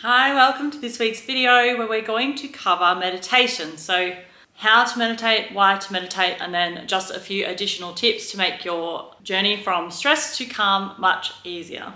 Hi, welcome to this week's video where we're going to cover meditation. So how to meditate, why to meditate, and then just a few additional tips to make your journey from stress to calm much easier.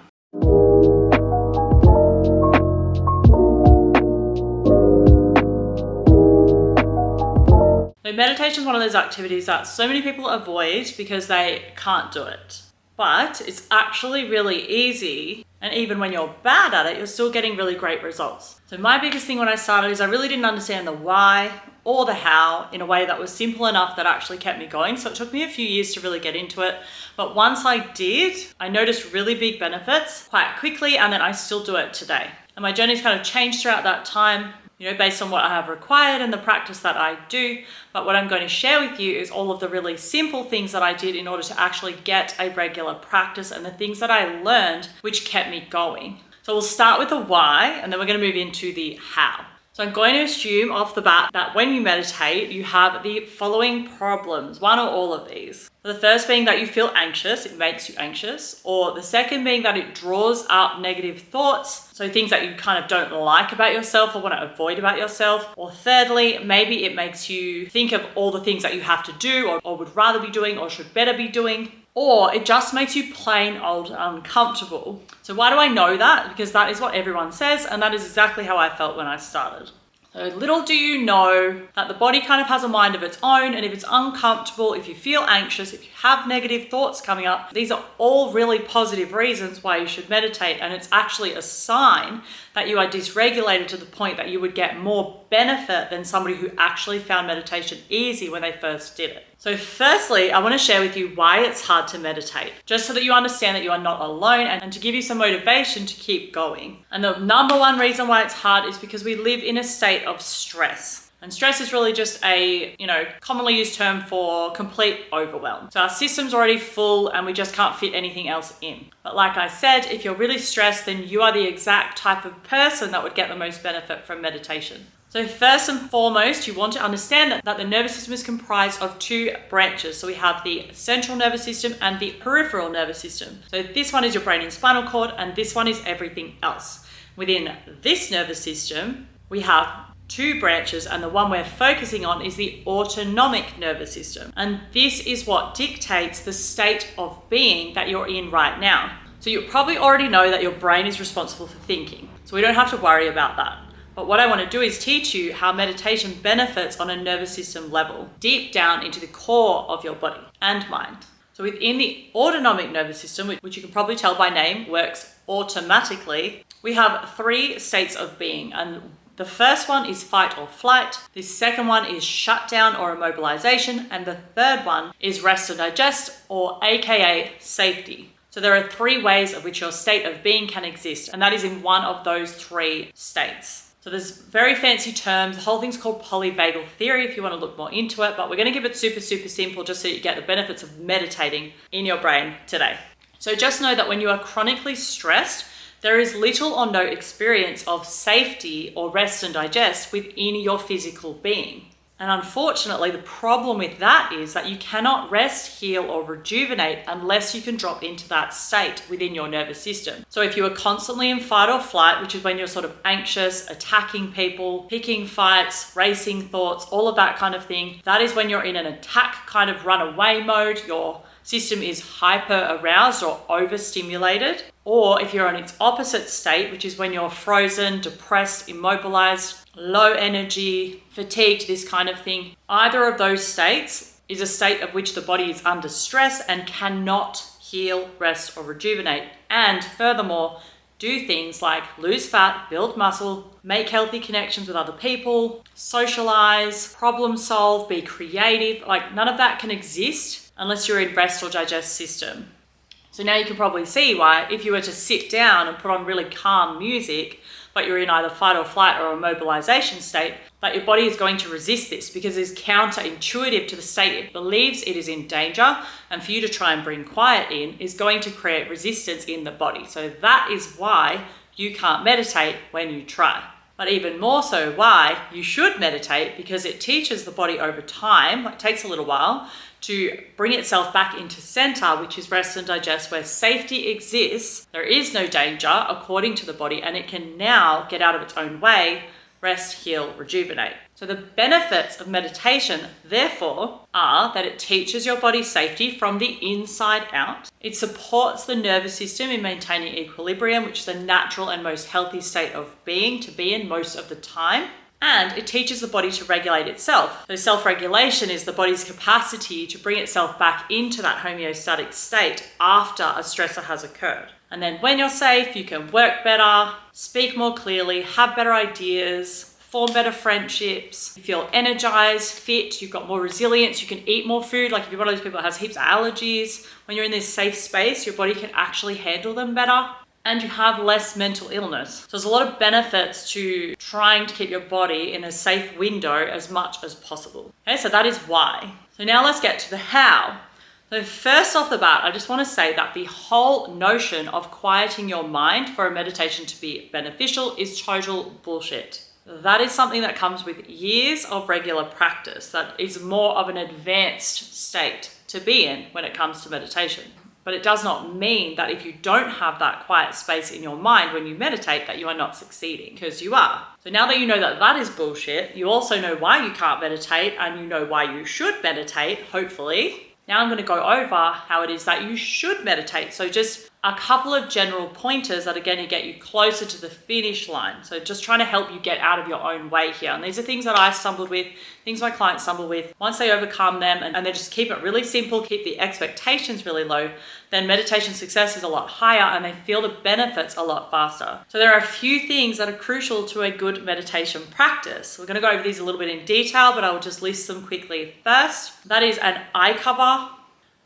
So meditation is one of those activities that so many people avoid because they can't do it. But it's actually really easy, and even when you're bad at it, you're still getting really great results. So my biggest thing when I started is I really didn't understand the why or the how in a way that was simple enough that actually kept me going. So it took me a few years to really get into it. But once I did, I noticed really big benefits quite quickly, and then I still do it today. And my journey's kind of changed throughout that time, based on what I have required and the practice that I do. But what I'm going to share with you is all of the really simple things that I did in order to actually get a regular practice and the things that I learned which kept me going. So we'll start with the why, and then we're going to move into the how. So I'm going to assume off the bat that when you meditate, you have the following problems, one or all of these. The first being that you feel anxious, it makes you anxious. Or the second being that it draws up negative thoughts, so things that you kind of don't like about yourself or want to avoid about yourself. Or thirdly, maybe it makes you think of all the things that you have to do or would rather be doing or should better be doing. Or it just makes you plain old uncomfortable. So why do I know that? Because that is what everyone says, and that is exactly how I felt when I started. So little do you know that the body kind of has a mind of its own, and if it's uncomfortable, if you feel anxious, if you have negative thoughts coming up, these are all really positive reasons why you should meditate, and it's actually a sign that you are dysregulated to the point that you would get more benefit than somebody who actually found meditation easy when they first did it. So firstly, I want to share with you why it's hard to meditate, just so that you understand that you are not alone and to give you some motivation to keep going. And the number one reason why it's hard is because we live in a state of stress. And stress is really just a, commonly used term for complete overwhelm. So our system's already full and we just can't fit anything else in. But like I said, if you're really stressed, then you are the exact type of person that would get the most benefit from meditation. So first and foremost, you want to understand that the nervous system is comprised of two branches. So we have the central nervous system and the peripheral nervous system. So this one is your brain and spinal cord, and this one is everything else. Within this nervous system, we have two branches, and the one we're focusing on is the autonomic nervous system. And this is what dictates the state of being that you're in right now. So you probably already know that your brain is responsible for thinking. So we don't have to worry about that. But what I want to do is teach you how meditation benefits on a nervous system level, deep down into the core of your body and mind. So within the autonomic nervous system, which you can probably tell by name, works automatically, we have three states of being. And the first one is fight or flight. The second one is shutdown or immobilization. And the third one is rest and digest, or AKA safety. So there are three ways of which your state of being can exist, and that is in one of those three states. So there's very fancy terms. The whole thing's called polyvagal theory if you want to look more into it, but we're going to keep it super, super simple just so you get the benefits of meditating in your brain today. So just know that when you are chronically stressed, there is little or no experience of safety or rest and digest within your physical being. And unfortunately, the problem with that is that you cannot rest, heal, or rejuvenate unless you can drop into that state within your nervous system. So if you are constantly in fight or flight, which is when you're sort of anxious, attacking people, picking fights, racing thoughts, all of that kind of thing, that is when you're in an attack kind of runaway mode. Your system is hyper aroused or overstimulated. Or if you're in its opposite state, which is when you're frozen, depressed, immobilized, low energy, fatigued, this kind of thing. Either of those states is a state of which the body is under stress and cannot heal, rest, or rejuvenate. And furthermore, do things like lose fat, build muscle, make healthy connections with other people, socialize, problem solve, be creative. None of that can exist unless you're in rest or digest system. So now you can probably see why if you were to sit down and put on really calm music, but you're in either fight or flight or immobilization state, that your body is going to resist this because it's counterintuitive to the state it believes it is in danger, and for you to try and bring quiet in is going to create resistance in the body. So that is why you can't meditate when you try. but even more so why you should meditate, because it teaches the body over time, it takes a little while, to bring itself back into center, which is rest and digest, where safety exists. There is no danger according to the body, and it can now get out of its own way, rest, heal, rejuvenate. So the benefits of meditation, therefore, are that it teaches your body safety from the inside out. It supports the nervous system in maintaining equilibrium, which is a natural and most healthy state of being to be in most of the time. And it teaches the body to regulate itself. So self-regulation is the body's capacity to bring itself back into that homeostatic state after a stressor has occurred. And then when you're safe, you can work better, speak more clearly, have better ideas, form better friendships, you feel energized, fit, you've got more resilience, you can eat more food. Like if you're one of those people that has heaps of allergies, when you're in this safe space, your body can actually handle them better. And you have less mental illness. So there's a lot of benefits to trying to keep your body in a safe window as much as possible. Okay, so that is why. So now let's get to the how. So first off the bat, I just want to say that the whole notion of quieting your mind for a meditation to be beneficial is total bullshit. That is something that comes with years of regular practice. That is more of an advanced state to be in when it comes to meditation. But it does not mean that if you don't have that quiet space in your mind when you meditate, that you are not succeeding, because you are. So now that you know that that is bullshit, you also know why you can't meditate, and you know why you should meditate, hopefully. Now I'm going to go over how it is that you should meditate. So just a couple of general pointers that are going to get you closer to the finish line. So just trying to help you get out of your own way here. And these are things that I stumbled with, things my clients stumble with. Once they overcome them and they just keep it really simple, keep the expectations really low, then meditation success is a lot higher and they feel the benefits a lot faster. So there are a few things that are crucial to a good meditation practice. We're going to go over these a little bit in detail, but I will just list them quickly first. That is an eye cover,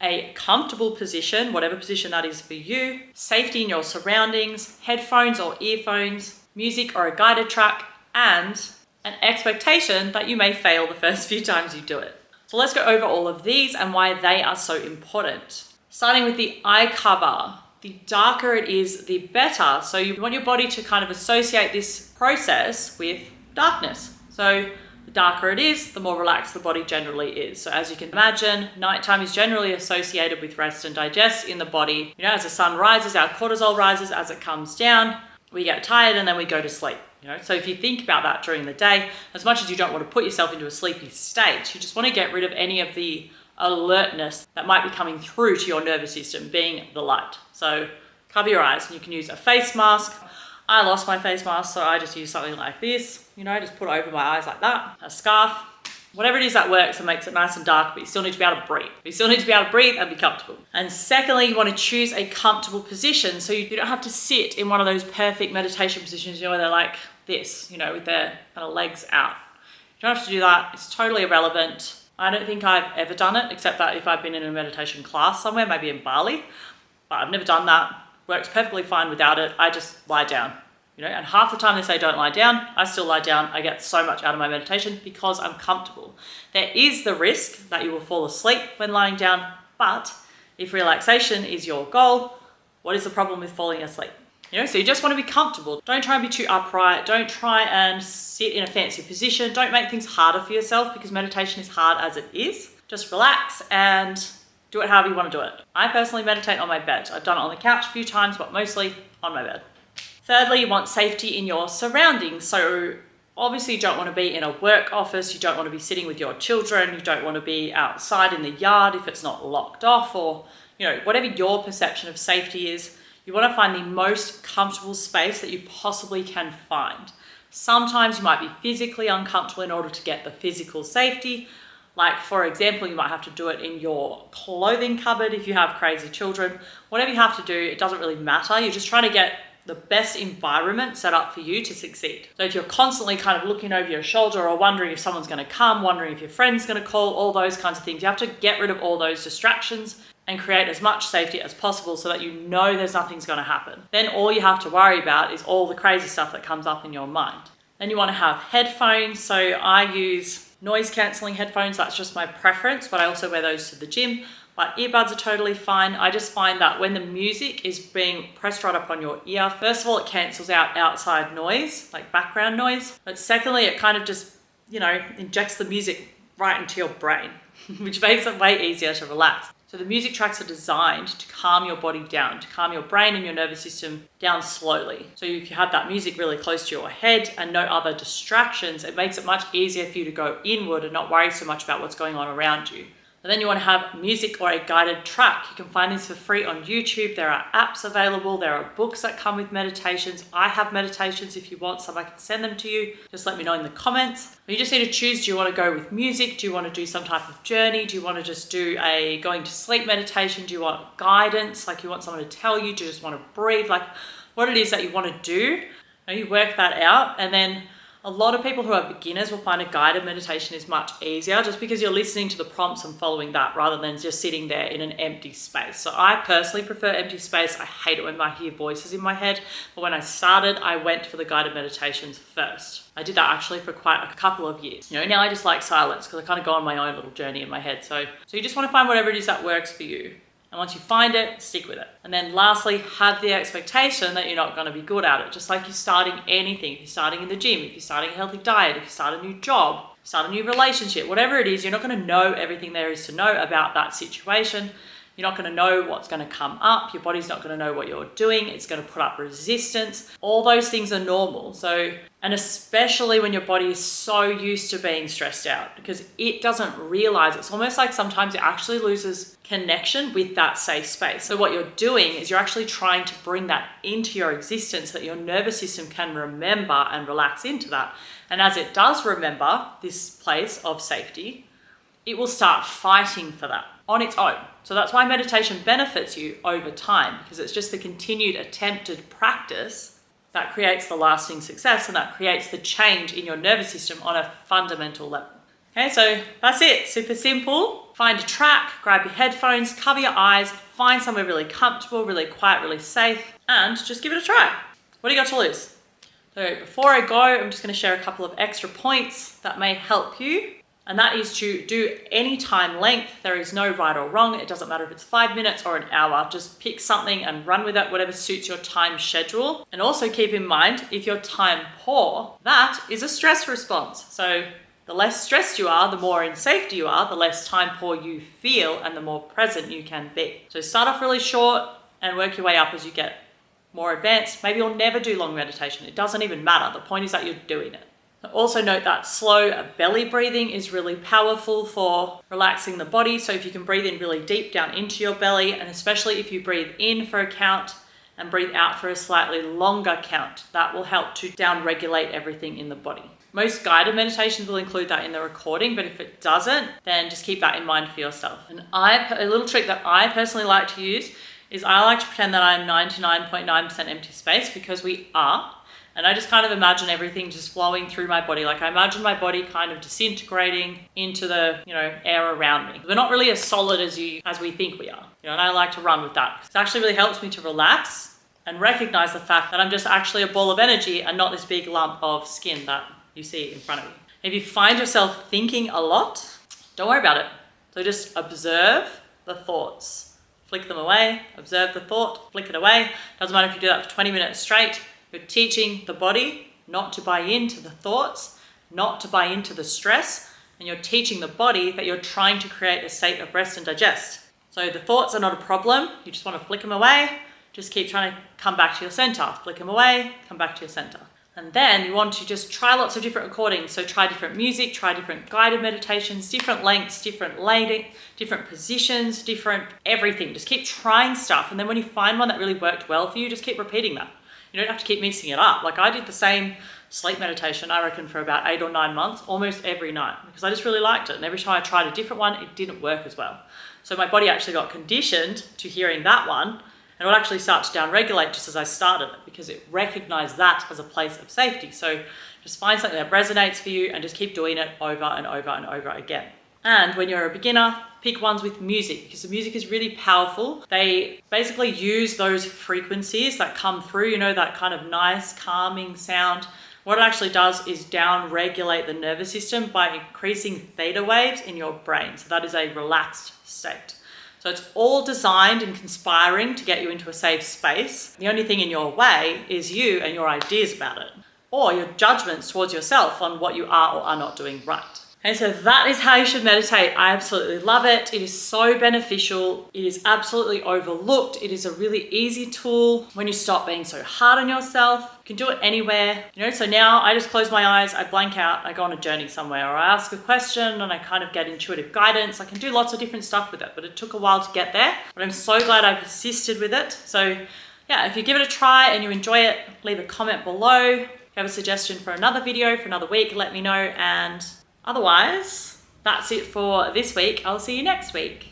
a comfortable position, whatever position that is for you, safety in your surroundings, headphones or earphones, music or a guided track, and an expectation that you may fail the first few times you do it. So let's go over all of these and why they are so important. Starting with the eye cover. The darker it is, the better. So you want your body to kind of associate this process with darkness. So the darker it is, the more relaxed the body generally is. So as you can imagine, nighttime is generally associated with rest and digest in the body. You know, as the sun rises, our cortisol rises. As it comes down, we get tired and then we go to sleep. You know, so if you think about that during the day, as much as you don't want to put yourself into a sleepy state, you just want to get rid of any of the alertness that might be coming through to your nervous system, being the light. So cover your eyes, and you can use a face mask. I lost my face mask, so I just use something like this. You know, just put it over my eyes like that. A scarf, whatever it is that works and makes it nice and dark, but you still need to be able to breathe. You still need to be able to breathe and be comfortable. And secondly, you want to choose a comfortable position, so you don't have to sit in one of those perfect meditation positions, you know, where they're like this, you know, with their kind of legs out. You don't have to do that. It's totally irrelevant. I don't think I've ever done it, except that if I've been in a meditation class somewhere, maybe in Bali, but I've never done that. Works perfectly fine without it. I just lie down, you know, and half the time they say don't lie down, I still lie down. I get so much out of my meditation because I'm comfortable. There is the risk that you will fall asleep when lying down, but if relaxation is your goal, what is the problem with falling asleep? You know, so you just want to be comfortable. Don't try and be too upright. Don't try and sit in a fancy position. Don't make things harder for yourself, because meditation is hard as it is. Just relax and do it however you want to do it. I personally meditate on my bed. I've done it on the couch a few times, but mostly on my bed. Thirdly, you want safety in your surroundings. So obviously you don't want to be in a work office. You don't want to be sitting with your children. You don't want to be outside in the yard if it's not locked off, or, you know, whatever your perception of safety is. You want to find the most comfortable space that you possibly can find. Sometimes you might be physically uncomfortable in order to get the physical safety. Like, for example, you might have to do it in your clothing cupboard if you have crazy children. Whatever you have to do, it doesn't really matter. You're just trying to get the best environment set up for you to succeed. So if you're constantly kind of looking over your shoulder or wondering if someone's going to come, wondering if your friend's going to call, all those kinds of things, you have to get rid of all those distractions and create as much safety as possible so that you know there's nothing's going to happen. Then all you have to worry about is all the crazy stuff that comes up in your mind. Then you want to have headphones. So I use noise cancelling headphones. That's just my preference, but I also wear those to the gym. but earbuds are totally fine. I just find that when the music is being pressed right up on your ear, first of all, it cancels out outside noise, like background noise. But secondly, it kind of just, injects the music right into your brain, which makes it way easier to relax. So the music tracks are designed to calm your body down, to calm your brain and your nervous system down slowly. So if you have that music really close to your head and no other distractions, it makes it much easier for you to go inward and not worry so much about what's going on around you. And then you want to have music or a guided track. You can find these for free on YouTube. There are apps available. There are books that come with meditations. I have meditations. If you want some, I can send them to you. Just let me know in the comments. You just need to choose, do you want to go with music? Do you want to do some type of journey? Do you want to just do a going to sleep meditation? Do you want guidance? Like you want someone to tell you? Do you just want to breathe? Like what it is that you want to do. You work that out, and then a lot of people who are beginners will find a guided meditation is much easier just because you're listening to the prompts and following that rather than just sitting there in an empty space. So I personally prefer empty space. I hate it when I hear voices in my head. But when I started, I went for the guided meditations first. I did that actually for quite a couple of years. Now I just like silence because I kind of go on my own little journey in my head. So you just want to find whatever it is that works for you. And once you find it, stick with it. And then lastly, have the expectation that you're not going to be good at it. Just like you're starting anything. If you're starting in the gym, if you're starting a healthy diet, if you start a new job, start a new relationship, whatever it is, you're not going to know everything there is to know about that situation. You're not going to know what's going to come up. Your body's not going to know what you're doing. It's going to put up resistance. All those things are normal. And especially when your body is so used to being stressed out because it doesn't realize, it's almost like sometimes it actually loses connection with that safe space. So what you're doing is you're actually trying to bring that into your existence so that your nervous system can remember and relax into that. And as it does remember this place of safety, it will start fighting for that on its own. So that's why meditation benefits you over time, because it's just the continued attempted practice that creates the lasting success and that creates the change in your nervous system on a fundamental level. Okay, so that's it. Super simple. Find a track, grab your headphones, cover your eyes, find somewhere really comfortable, really quiet, really safe, and just give it a try. What do you got to lose? So before I go, I'm just going to share a couple of extra points that may help you. And that is to do any time length. There is no right or wrong. It doesn't matter if it's 5 minutes or an hour. Just pick something and run with it, whatever suits your time schedule. And also keep in mind, if you're time poor, that is a stress response. So the less stressed you are, the more in safety you are, the less time poor you feel and the more present you can be. So start off really short and work your way up as you get more advanced. Maybe you'll never do long meditation. It doesn't even matter. The point is that you're doing it. Also note that slow belly breathing is really powerful for relaxing the body. So if you can breathe in really deep down into your belly, and especially if you breathe in for a count and breathe out for a slightly longer count, that will help to down-regulate everything in the body. Most guided meditations will include that in the recording, but if it doesn't, then just keep that in mind for yourself. And a little trick that I personally like to use is I like to pretend that I'm 99.9% empty space, because we are. And I just kind of imagine everything just flowing through my body. Like I imagine my body kind of disintegrating into the, air around me. We're not really as solid as we think we are. And I like to run with that. It actually really helps me to relax and recognize the fact that I'm just actually a ball of energy and not this big lump of skin that you see in front of you. If you find yourself thinking a lot, don't worry about it. So just observe the thoughts. Flick them away, observe the thought, flick it away. Doesn't matter if you do that for 20 minutes straight. You're teaching the body not to buy into the thoughts, not to buy into the stress, and you're teaching the body that you're trying to create a state of rest and digest. So the thoughts are not a problem. You just want to flick them away. Just keep trying to come back to your center. Flick them away, come back to your center. And then you want to just try lots of different recordings. So try different music, try different guided meditations, different lengths, different lighting, different positions, different everything. Just keep trying stuff. And then when you find one that really worked well for you, just keep repeating that. You don't have to keep mixing it up. Like I did the same sleep meditation, I reckon, for about 8 or 9 months, almost every night, because I just really liked it. And every time I tried a different one, it didn't work as well. So my body actually got conditioned to hearing that one, and it would actually start to down-regulate just as I started it, because it recognized that as a place of safety. So just find something that resonates for you and just keep doing it over and over and over again. And when you're a beginner, pick ones with music, because the music is really powerful. They basically use those frequencies that come through, that kind of nice, calming sound. What it actually does is down-regulate the nervous system by increasing theta waves in your brain. So that is a relaxed state. So it's all designed and conspiring to get you into a safe space. The only thing in your way is you and your ideas about it, or your judgments towards yourself on what you are or are not doing right. And so that is how you should meditate. I absolutely love it. It is so beneficial. It is absolutely overlooked. It is a really easy tool when you stop being so hard on yourself. You can do it anywhere. So now I just close my eyes, I blank out, I go on a journey somewhere, or I ask a question and I kind of get intuitive guidance. I can do lots of different stuff with it, but it took a while to get there. But I'm so glad I persisted with it. So yeah, if you give it a try and you enjoy it, leave a comment below. If you have a suggestion for another video for another week, let me know. And otherwise, that's it for this week. I'll see you next week.